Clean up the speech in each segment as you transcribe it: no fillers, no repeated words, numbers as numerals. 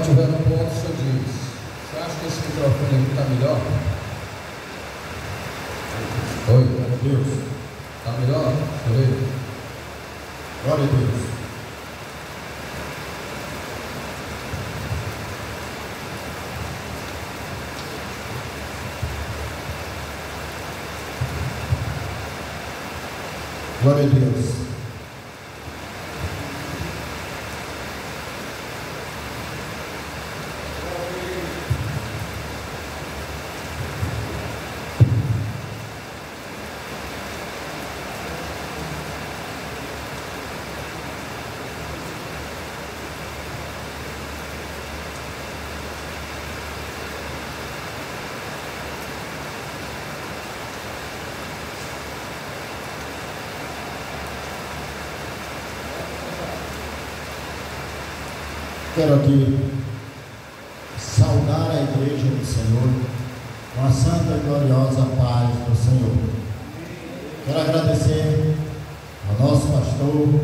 estiver no ponto, o senhor diz. Você acha que esse microfone aqui está melhor? Oi, glória a Deus. Está melhor? Deixa eu ver. Glória a Deus. Glória a Deus. Quero aqui saudar a igreja do Senhor com a santa e gloriosa paz do Senhor. Quero agradecer ao nosso pastor,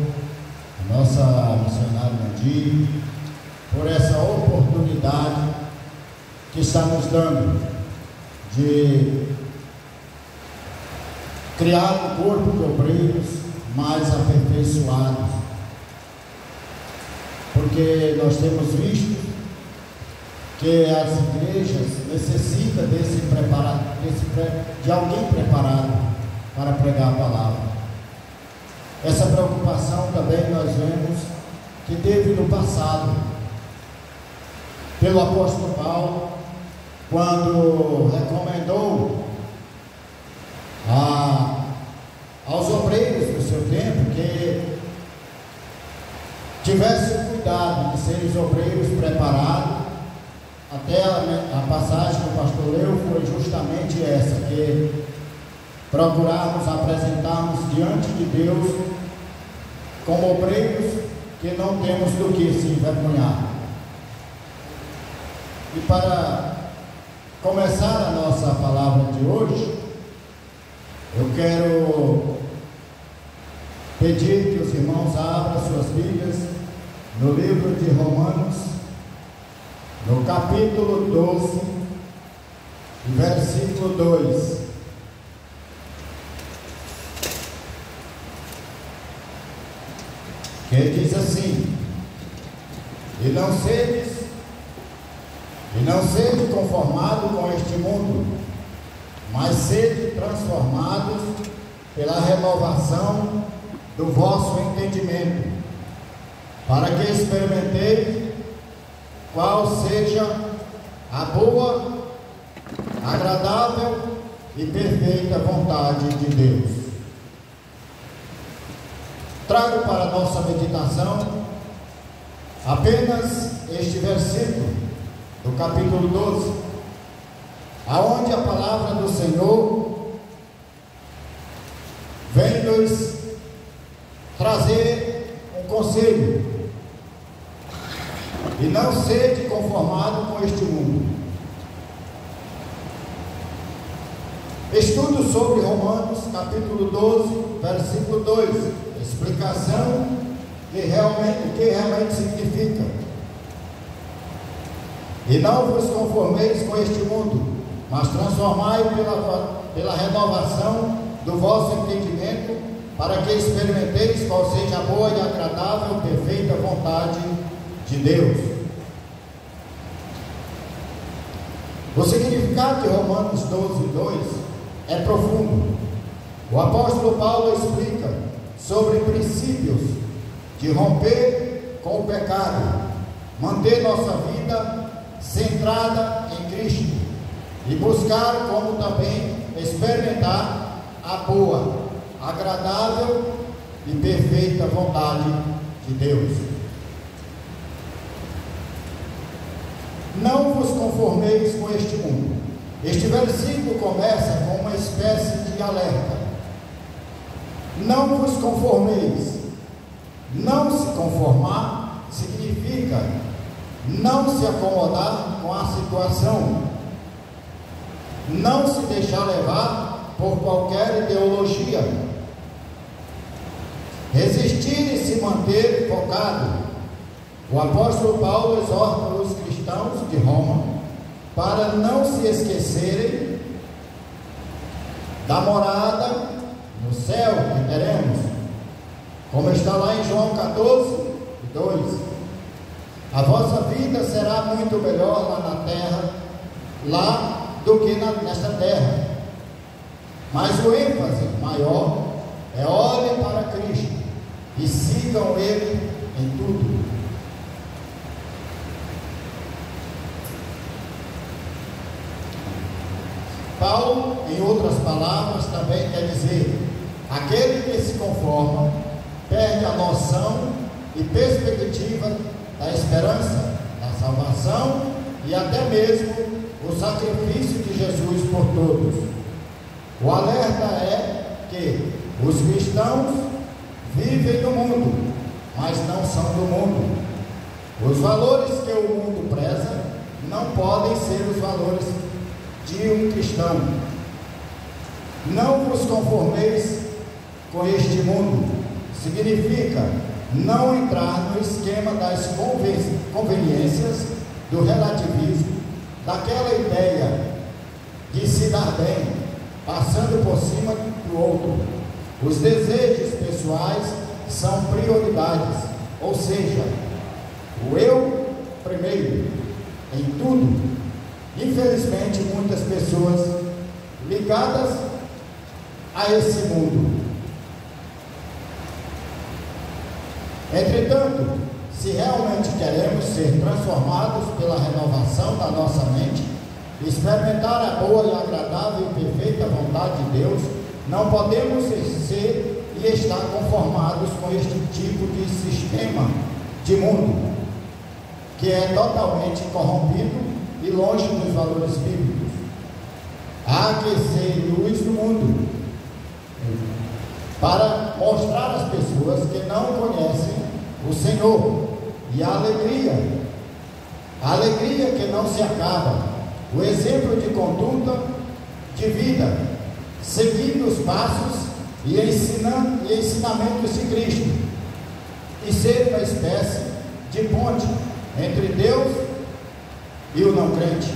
a nossa missionária Mandir, por essa oportunidade que está nos dando de criar um corpo de obreiros mais aperfeiçoados. Porque nós temos visto que as igrejas necessitam de alguém preparado para pregar a palavra. Essa preocupação também nós vemos que teve no passado, pelo apóstolo Paulo, quando recomendou aos obreiros do seu tempo que tivessem cuidado de serem obreiros preparados. Até a passagem do pastor Leu foi justamente essa, que procurarmos apresentarmos diante de Deus como obreiros que não temos do que se envergonhar. E para começar a nossa palavra de hoje, eu quero pedir que os irmãos abram suas Bíblias no livro de Romanos, no capítulo 12, versículo 2. Que diz assim: E não sede conformado com este mundo, mas sede transformados pela renovação do vosso entendimento, para que experimenteis qual seja a boa, agradável e perfeita vontade de Deus. Trago para a nossa meditação apenas este versículo do capítulo 12, aonde a palavra do Senhor vem nos trazer um conselho: e não sede conformado com este mundo. Estudo sobre Romanos capítulo 12, versículo 2, explicação de o que realmente significa. E não vos conformeis com este mundo, mas transformai pela renovação do vosso entendimento, para que experimenteis qual seja a boa e agradável e perfeita vontade de Deus. O significado de Romanos 12, 2 é profundo. O apóstolo Paulo explica sobre princípios de romper com o pecado, manter nossa vida centrada em Cristo e buscar, como também experimentar a boa, agradável e perfeita vontade de Deus. Não vos conformeis com este mundo. Este versículo começa com uma espécie de alerta. Não vos conformeis. Não se conformar significa não se acomodar com a situação, não se deixar levar por qualquer ideologia, resistir e se manter focado O apóstolo Paulo exorta os cristãos de Roma para não se esquecerem da morada no céu que teremos, como está lá em João 14:2. A vossa vida será muito melhor lá na terra, lá do que nesta terra. Mas o ênfase maior é: olhem para Cristo e sigam Ele em tudo. Paulo, em outras palavras, também quer dizer: aquele que se conforma perde a noção e perspectiva da esperança, da salvação e até mesmo o sacrifício de Jesus por todos. O alerta é que os cristãos vivem no mundo, mas não são do mundo. Os valores que o mundo preza não podem ser os valores de um cristão. Não vos conformeis com este mundo significa não entrar no esquema das conveniências, do relativismo, daquela ideia de se dar bem, passando por cima do outro. Os desejos pessoais são prioridades, ou seja, o eu primeiro em tudo. Infelizmente, muitas pessoas ligadas a esse mundo. Entretanto, se realmente queremos ser transformados pela renovação da nossa mente, experimentar a boa e agradável e perfeita vontade de Deus, não podemos ser e estar conformados com este tipo de sistema de mundo, que é totalmente corrompido e longe dos valores bíblicos. Há que ser luz no mundo, para mostrar às pessoas que não conhecem o Senhor, e a alegria que não se acaba, o exemplo de conduta de vida, seguindo os passos e ensinamentos de Cristo, e ser uma espécie de ponte entre Deus e o não crente.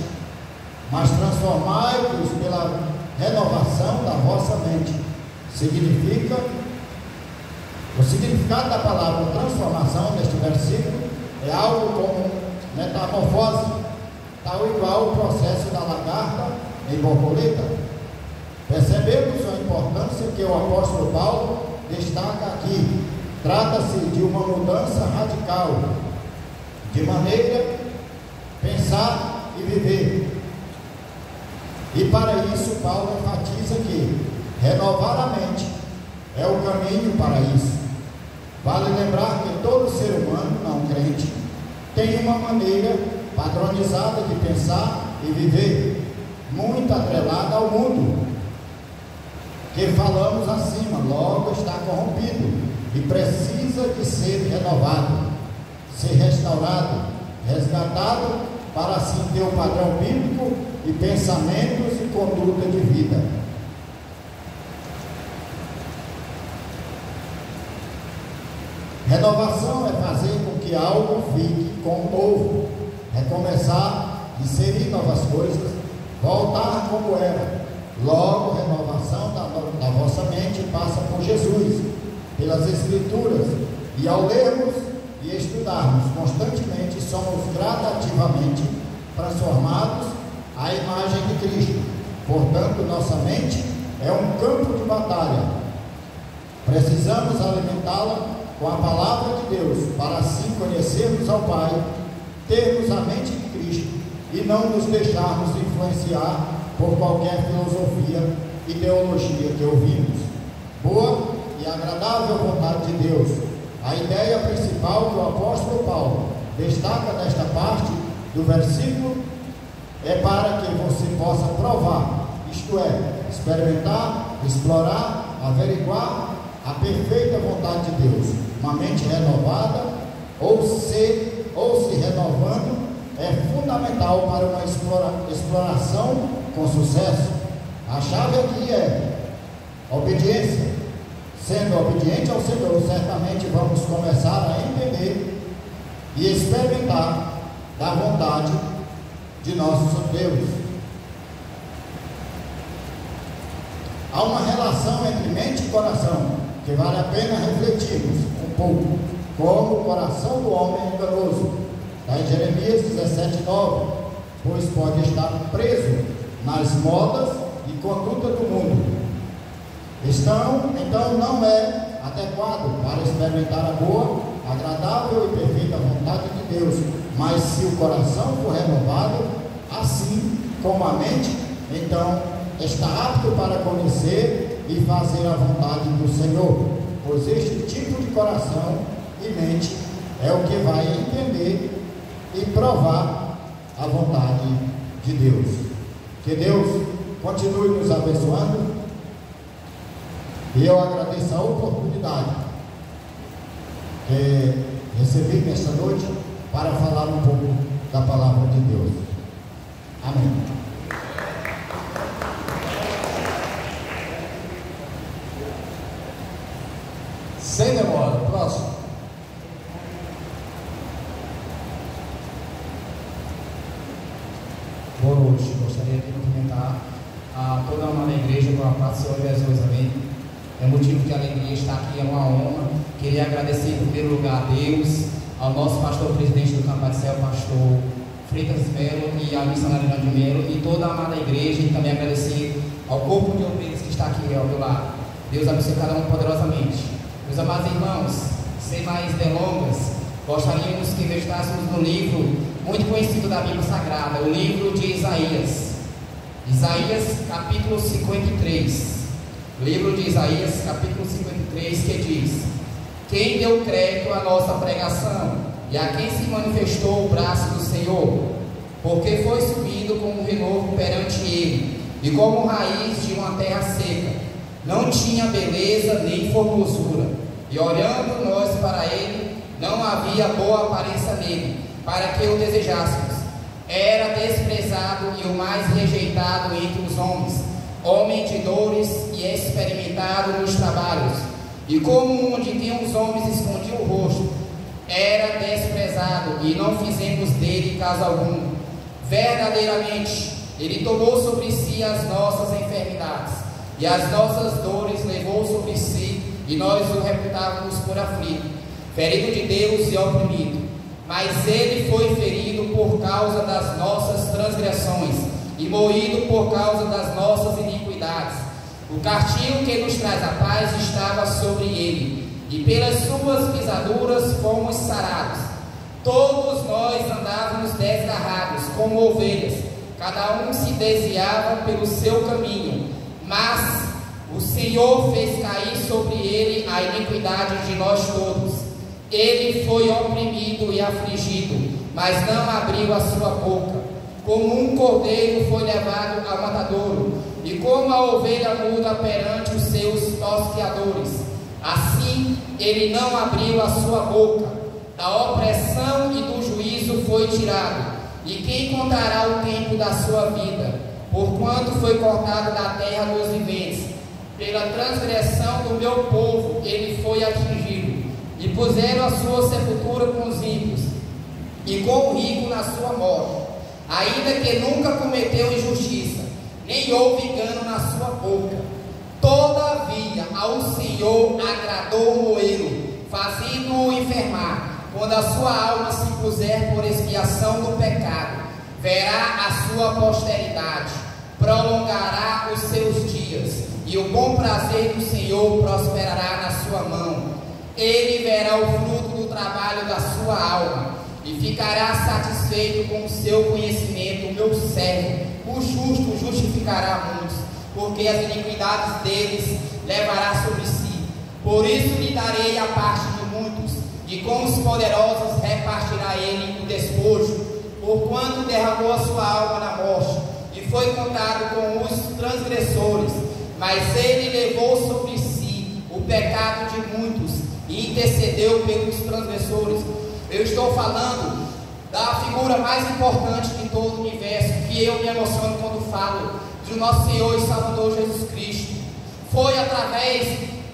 Mas transformai-vos pela renovação da vossa mente. O significado da palavra transformação neste versículo é algo como metamorfose, tal igual o processo da lagarta em borboleta. Percebemos a importância que o apóstolo Paulo destaca aqui. Trata-se de uma mudança radical de maneira pensar e viver. E para isso Paulo enfatiza que renovar a mente é o caminho para isso. Vale lembrar que todo ser humano não crente tem uma maneira padronizada de pensar e viver, muito atrelada ao mundo, que falamos acima, logo está corrompido e precisa de ser renovado, ser restaurado, resgatado, para assim ter o padrão bíblico e pensamentos e conduta de vida. Renovação é fazer com que algo fique como novo, recomeçar, inserir novas coisas, voltar como era. Logo, renovação da vossa mente passa por Jesus, pelas Escrituras, e ao lermos e estudarmos constantemente, somos gradativamente transformados à imagem de Cristo. Portanto, nossa mente é um campo de batalha. Precisamos alimentá-la com a palavra de Deus, para assim conhecermos ao Pai, termos a mente de Cristo e não nos deixarmos influenciar por qualquer filosofia e ideologia que ouvimos. Boa e agradável vontade de Deus. A ideia principal que o apóstolo Paulo destaca nesta parte do versículo é para que você possa provar, isto é, experimentar, explorar, averiguar a perfeita vontade de Deus. Uma mente renovada ou se renovando é fundamental para uma exploração com sucesso. A chave aqui é obediência. Sendo obediente ao Senhor, certamente vamos começar a entender e experimentar da vontade de nosso Deus. Há uma relação entre mente e coração que vale a pena refletirmos um pouco, como o coração do homem é enganoso. Está em Jeremias 17:9, pois pode estar preso nas modas e conduta do mundo. Então não é adequado para experimentar a boa, agradável e perfeita vontade de Deus. Mas se o coração for renovado, assim como a mente, então está apto para conhecer e fazer a vontade do Senhor. Pois este tipo de coração e mente é o que vai entender e provar a vontade de Deus. Que Deus continue nos abençoando. E eu agradeço a oportunidade que recebi nesta noite para falar um pouco da palavra de Deus. Amém. Sem demora, próximo. Boa noite, gostaria de cumprimentar a toda a amada igreja com a paz do Senhor Jesus, amém. É motivo de alegria estar aqui, é uma honra. Queria agradecer em primeiro lugar a Deus, ao nosso pastor presidente do Campo de Céu, pastor Freitas Melo, e a missionária de Melo, e toda a amada igreja, e também agradecer ao corpo de obreiros que está aqui ao meu lado. Deus abençoe cada um poderosamente. Meus amados irmãos, sem mais delongas, gostaríamos que meditássemos no livro muito conhecido da Bíblia Sagrada, o livro de Isaías. Isaías capítulo 53. Livro de Isaías capítulo 53, que diz: quem deu crédito à nossa pregação e a quem se manifestou o braço do Senhor? Porque foi subido como um renovo perante ele, e como raiz de uma terra seca. Não tinha beleza nem formosura, e olhando nós para ele, não havia boa aparência nele, para que o desejássemos. Era desprezado e o mais rejeitado entre os homens, homem de dores e experimentado nos trabalhos, e como onde tem os homens escondiam o rosto, era desprezado e não fizemos dele caso algum. Verdadeiramente ele tomou sobre si as nossas enfermidades e as nossas dores levou sobre si, e nós o reputávamos por aflito, ferido de Deus e oprimido. Mas ele foi ferido por causa das nossas transgressões e moído por causa das nossas iniquidades. O castigo que nos traz a paz estava sobre ele, e pelas suas pisaduras fomos sarados. Todos nós andávamos desgarrados como ovelhas, cada um se desviava pelo seu caminho, mas o Senhor fez cair sobre ele a iniquidade de nós todos. Ele foi oprimido e afligido, mas não abriu a sua boca. Como um cordeiro foi levado ao matadouro, e como a ovelha muda perante os seus tosqueadores, assim ele não abriu a sua boca. Da opressão e do juízo foi tirado. E quem contará o tempo da sua vida? Porquanto foi cortado da terra dos viventes. Pela transgressão do meu povo ele foi atingido. E puseram a sua sepultura com os ímpios, e com o rico na sua morte, ainda que nunca cometeu injustiça, nem houve engano na sua boca. Todavia ao Senhor agradou moê-lo, fazendo-o enfermar. Quando a sua alma se puser por expiação do pecado, verá a sua posteridade, prolongará os seus dias, e o bom prazer do Senhor prosperará na sua mão. Ele verá o fruto do trabalho da sua alma, e ficará satisfeito com o seu conhecimento. O meu servo, o justo, justificará muitos, porque as iniquidades deles levará sobre si. Por isso lhe darei a parte de muitos, e com os poderosos repartirá ele o despojo, porquanto derramou a sua alma na morte, e foi contado com os transgressores. Mas ele levou sobre si o pecado de muitos, e intercedeu pelos transgressores. Eu estou falando da figura mais importante de todo o universo, que eu me emociono quando falo do nosso Senhor e Salvador Jesus Cristo. Foi através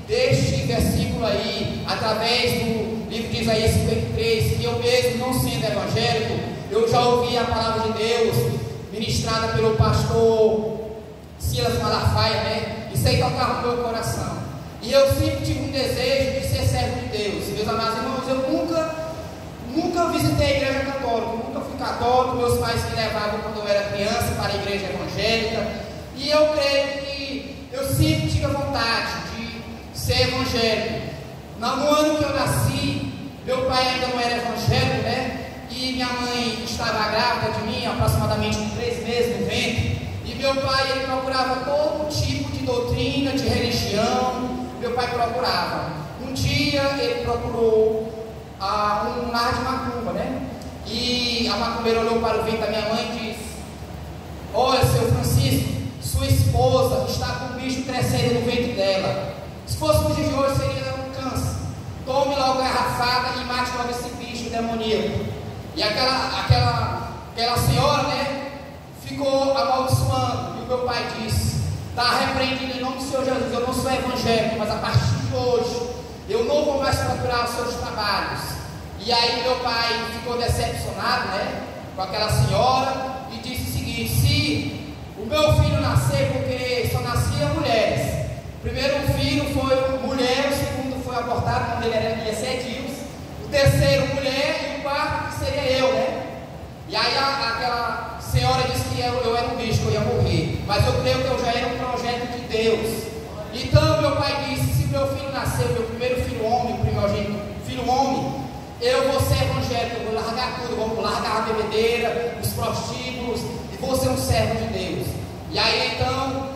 deste versículo aí, através do livro de Isaías 53, que eu mesmo, não sendo evangélico, eu já ouvi a palavra de Deus ministrada pelo pastor Silas Malafaia, né? Isso aí tocava no meu coração. E eu sempre tive um desejo de ser servo de Deus. Meus amados irmãos, eu nunca visitei a igreja católica, nunca fui católico. Meus pais me levavam quando eu era criança para a igreja evangélica. E eu creio que eu sempre tive a vontade de ser evangélico. No ano que eu nasci, meu pai ainda não era evangélico, né? E minha mãe estava grávida de mim, aproximadamente com 3 meses no ventre. E meu pai, ele procurava todo tipo de doutrina, de religião. Meu pai procurava. Um dia ele procurou um lar de macumba, né? E a macumbeira olhou para o ventre da minha mãe e disse: olha, seu Francisco, sua esposa está com um bicho crescendo no ventre dela. Se fosse no dia de hoje, seria um câncer. Tome logo a garrafada e mate logo esse bicho demoníaco. E aquela senhora, né, ficou amaldiçoando. E o meu pai disse: está repreendido em nome do Senhor Jesus. Eu não sou evangélico, mas a partir de hoje eu não vou mais procurar os seus trabalhos. E aí meu pai ficou decepcionado, né, com aquela senhora, e disse o seguinte: se o meu filho nascer, porque só nascia mulheres, o primeiro filho foi mulher, o segundo foi abortado quando ele era 7 dias, o terceiro mulher e o quarto que seria eu, né? E aí aquela senhora disse que eu era um bicho, que eu ia morrer, mas eu creio que eu já era um projeto de Deus. Então meu pai disse: se meu filho nascer, meu primeiro filho homem, o primogênito filho homem, eu vou ser evangélico, eu vou largar tudo, vou largar a bebedeira, os prostíbulos, e vou ser um servo de Deus. E aí então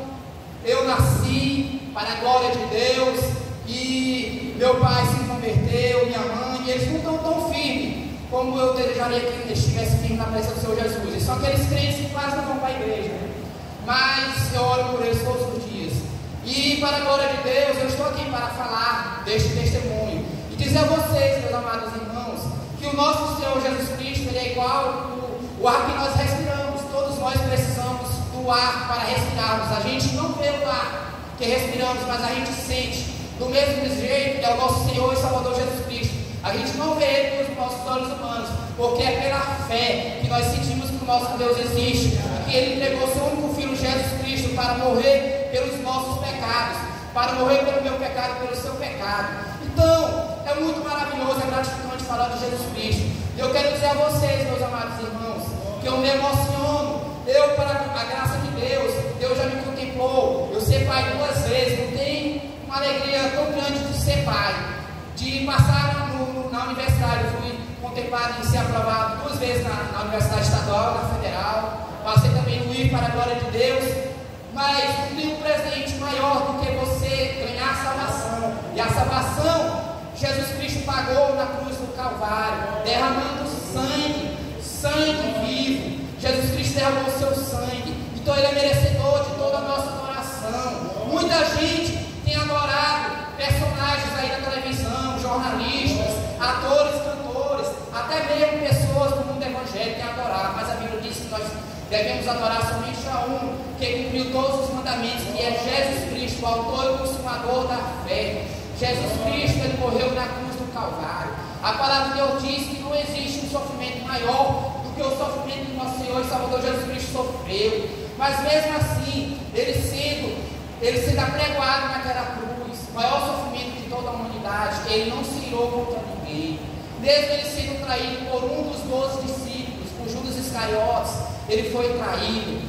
eu nasci para a glória de Deus, e meu pai se converteu, minha mãe, e eles não estão tão firmes como eu desejaria que eles estivessem firmes na presença do Senhor Jesus. Eles são aqueles crentes que quase não vão para a igreja, né? Mas eu oro por eles todos os dias. E para a glória de Deus, eu estou aqui para falar deste testemunho e dizer a vocês, meus amados irmãos, que o nosso Senhor Jesus Cristo, ele é igual o ar que nós respiramos. Todos nós precisamos do ar para respirarmos. A gente não vê o ar que respiramos, mas a gente sente. Do mesmo jeito, é o nosso Senhor e Salvador Jesus Cristo. A gente não vê Ele com os nossos olhos humanos, porque é pela fé que nós sentimos que o nosso Deus existe, e que Ele entregou seu único Filho Jesus Cristo para morrer pelos nossos pecados, para morrer pelo meu pecado, pelo seu pecado. Então, é muito maravilhoso, é gratificante falar de Jesus Cristo. E eu quero dizer a vocês, meus amados irmãos, que eu me emociono. Eu, para a graça de Deus, Deus já me contemplou. Eu ser pai 2 vezes, não tem uma alegria tão grande de ser pai, de passar na universidade. Eu fui contemplado em ser aprovado 2 vezes na Universidade Estadual, na Federal. Passei também no IF para a glória de Deus. Mas não tem um presente maior do que você ganhar a salvação. E a salvação, Jesus Cristo pagou na cruz do Calvário, derramando sangue vivo. Jesus Cristo derramou o seu sangue. Então Ele é merecedor de toda a nossa adoração. Muita gente tem adorado personagens aí da televisão, jornalistas, atores, cantores, até mesmo pessoas do mundo evangélico têm adorado. Mas a Bíblia diz que nós devemos adorar somente a um que cumpriu todos os mandamentos, que é Jesus Cristo, o autor e consumador da fé. Jesus Cristo, Ele morreu na cruz do Calvário. A palavra de Deus diz que não existe um sofrimento maior do que o sofrimento do nosso Senhor e Salvador Jesus Cristo sofreu. Mas mesmo assim, Ele sendo apregoado naquela cruz, o maior sofrimento de toda a humanidade, Ele não se irou contra ninguém. Mesmo Ele sendo traído por um dos 12 discípulos, por Judas Iscariotes, Ele foi traído,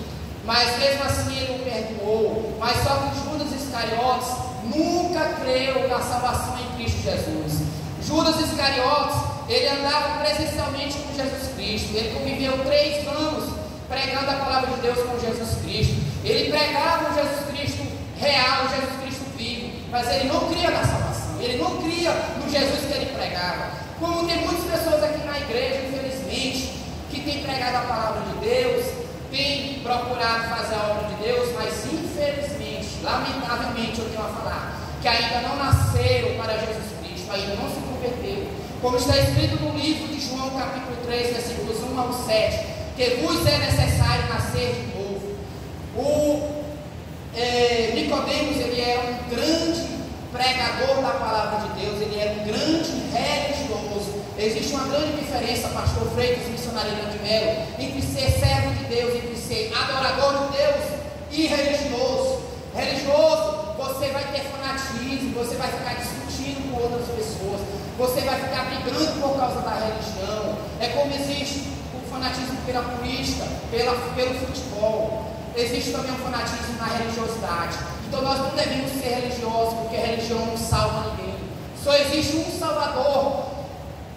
mas mesmo assim Ele o perdoou. Mas só que Judas Iscariotes nunca creu na salvação em Cristo Jesus. Judas Iscariotes, ele andava presencialmente com Jesus Cristo. Ele conviveu 3 anos pregando a palavra de Deus com Jesus Cristo. Ele pregava o Jesus Cristo real, o Jesus Cristo vivo, mas ele não cria na salvação. Ele não cria no Jesus que ele pregava. Como tem muitas pessoas aqui na igreja, infelizmente, que têm pregado a palavra de Deus, têm procurado fazer a obra de Deus, mas infelizmente, lamentavelmente, eu tenho a falar, que ainda não nasceram para Jesus Cristo, ainda não se converteram. Como está escrito no livro de João, capítulo 3, versículos 1 ao 7, que vos é necessário nascer de novo. O Nicodemos, ele era um grande pregador da palavra de Deus, ele era um grande religioso, Existe uma grande diferença, pastor Freitas, missionário de Melo, entre ser servo de Deus, entre ser adorador de Deus e religioso. Religioso, você vai ter fanatismo, você vai ficar discutindo com outras pessoas, você vai ficar brigando por causa da religião. É como existe o fanatismo pela política, pelo futebol. Existe também um fanatismo na religiosidade. Então nós não devemos ser religiosos, porque a religião não salva ninguém. Só existe um Salvador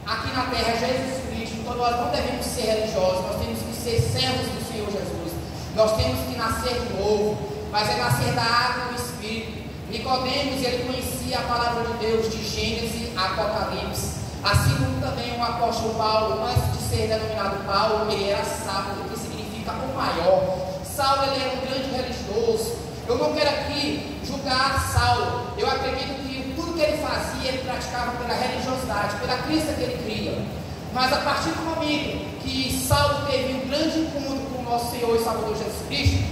aqui na terra, Jesus Cristo. Então nós não devemos ser religiosos, nós temos que ser servos do Senhor Jesus. Nós temos que nascer de novo, mas é nascer da água e do Espírito. Nicodemos, ele conhecia a palavra de Deus de Gênesis a Apocalipse. Assim como também o apóstolo Paulo, antes de ser denominado Paulo, ele era Saulo, que significa o maior. Saulo, ele era um grande religioso. Eu não quero aqui julgar Saulo. Eu acredito que tudo que ele fazia, ele praticava pela religiosidade, pela crença que ele cria. Mas a partir do momento que Saulo teve um grande encontro com o nosso Senhor e Salvador Jesus Cristo,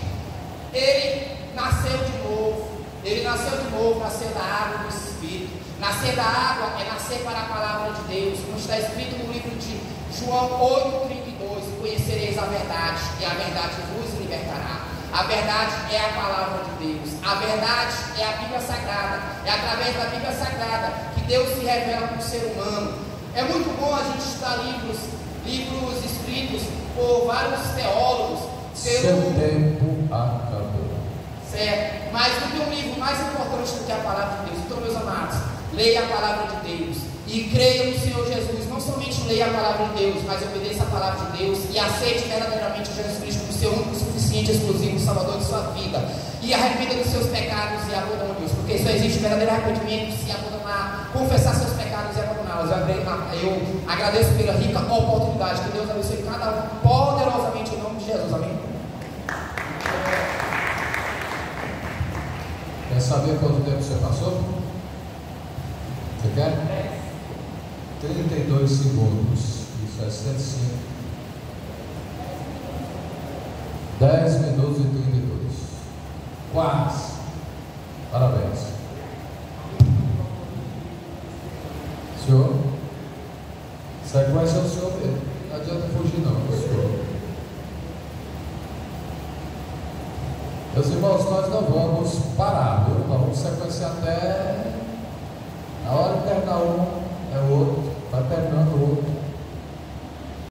ele nasceu de novo. Ele nasceu de novo, nasceu da água e do Espírito. Nascer da água é nascer para a palavra de Deus, como está escrito no livro de João 8,32: conhecereis a verdade, e a verdade vos libertará. A verdade é a palavra de Deus, a verdade é a Bíblia Sagrada. É através da Bíblia Sagrada que Deus se revela para o ser humano. É muito bom a gente estudar livros escritos por vários teólogos. Seu tempo acabou. Certo, mas não tem um livro mais importante do que a palavra de Deus. Então, meus amados, leia a palavra de Deus e creia no Senhor Jesus. Não somente leia a palavra de Deus, mas obedeça a palavra de Deus e aceite verdadeiramente Jesus Cristo como seu único, suficiente, exclusivo Salvador de sua vida. E arrependa dos seus pecados e abandone-os, porque só existe verdadeiro arrependimento se abandonar, confessar seus pecados e abandoná-los. Eu agradeço pela rica oportunidade. Que Deus abençoe cada um poderosamente em nome de Jesus. Amém. Quer saber quanto tempo você passou? Você quer? 32 segundos. Isso é 105. 10 minutos e 32. Quase. Parabéns. Senhor? Sequência é o senhor mesmo. Não adianta fugir não, senhor. Meus irmãos, nós não vamos parar, viu? Nós vamos sequenciar até a hora que terminar um, é o outro, vai terminando o outro.